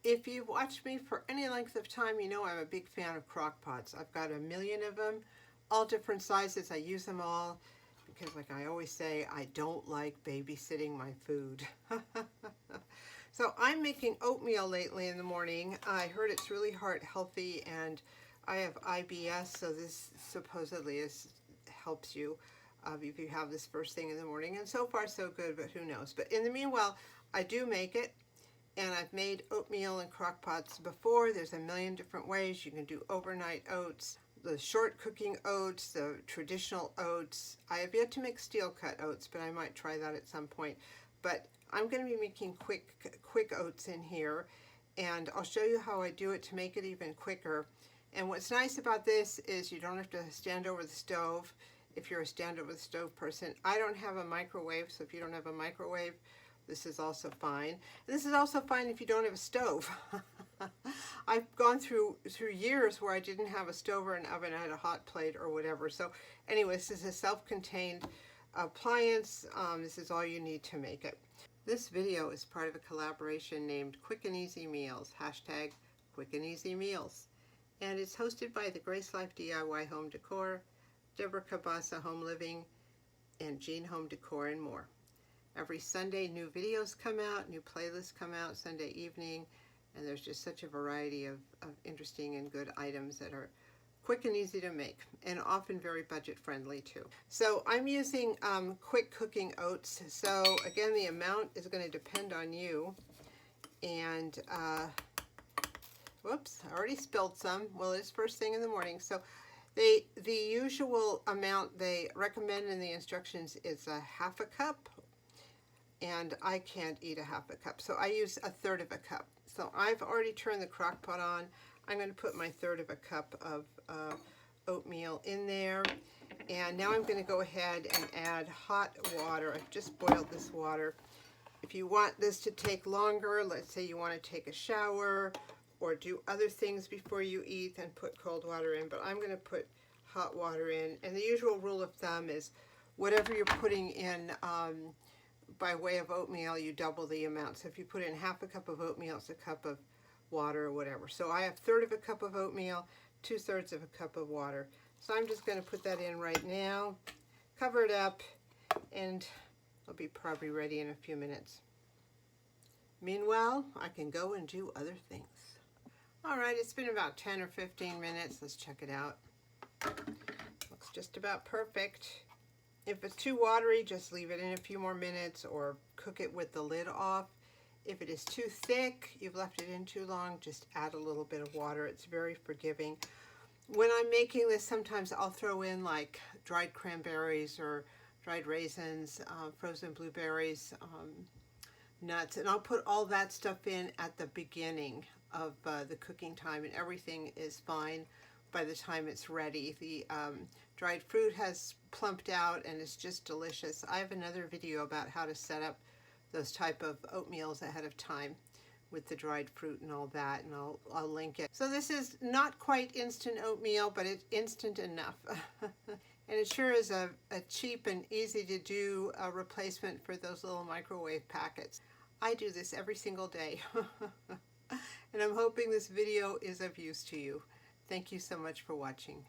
If you've watched me for any length of time, you know I'm a big fan of crockpots. I've got a million of them, all different sizes. I use them all because, like I always say, I don't like babysitting my food. So I'm making oatmeal lately in the morning. I heard it's really heart healthy, and I have IBS, so this supposedly helps you if you have this first thing in the morning. And so far so good, but who knows. But in the meanwhile, I do make it. And I've made oatmeal in crock pots before. There's a million different ways. You can do overnight oats, the short cooking oats, the traditional oats. I have yet to make steel cut oats, but I might try that at some point. But I'm going to be making quick oats in here, and I'll show you how I do it to make it even quicker. And what's nice about this is you don't have to stand over the stove if you're a stand over the stove person. I don't have a microwave, so if you don't have a microwave, this is also fine. And this is also fine if you don't have a stove. I've gone through years where I didn't have a stove or an oven. I had a hot plate or whatever. So anyway, this is a self-contained appliance. This is all you need to make it. This video is part of a collaboration named Quick and Easy Meals, hashtag Quick and Easy Meals. And it's hosted by the Grace Life DIY Home Decor, Deborah Cabasa Home Living, and Jean Home Decor, and more. Every Sunday, new videos come out, new playlists come out Sunday evening, and there's just such a variety of interesting and good items that are quick and easy to make, and often very budget friendly too. So I'm using quick cooking oats. So again, the amount is going to depend on you. And whoops, I already spilled some. Well, it's first thing in the morning. So the usual amount they recommend in the instructions is a half a cup. And I can't eat a half a cup, so I use a third of a cup. So I've already turned the crock pot on. I'm going to put my third of a cup of oatmeal in there. And now I'm going to go ahead and add hot water. I've just boiled this water. If you want this to take longer, let's say you want to take a shower or do other things before you eat, then put cold water in. But I'm going to put hot water in. And the usual rule of thumb is whatever you're putting in by way of oatmeal, you double the amount. So if you put in half a cup of oatmeal, it's a cup of water or whatever. So I have third of a cup of oatmeal, 2/3 of a cup of water. So I'm just going to put that in right now, cover it up, and it'll be probably ready in a few minutes. Meanwhile, I can go and do other things. All right, it's been about 10 or 15 minutes. Let's check it out. Looks just about perfect. If it's too watery, just leave it in a few more minutes or cook it with the lid off. If it is too thick, you've left it in too long, just add a little bit of water. It's very forgiving. When I'm making this, sometimes I'll throw in like dried cranberries or dried raisins, frozen blueberries, nuts, and I'll put all that stuff in at the beginning of the cooking time, and everything is fine by the time it's ready. The dried fruit has plumped out and it's just delicious. I have another video about how to set up those type of oatmeals ahead of time with the dried fruit and all that, and I'll link it. So this is not quite instant oatmeal, but it's instant enough. And it sure is a cheap and easy to do replacement for those little microwave packets. I do this every single day. And I'm hoping this video is of use to you. Thank you so much for watching.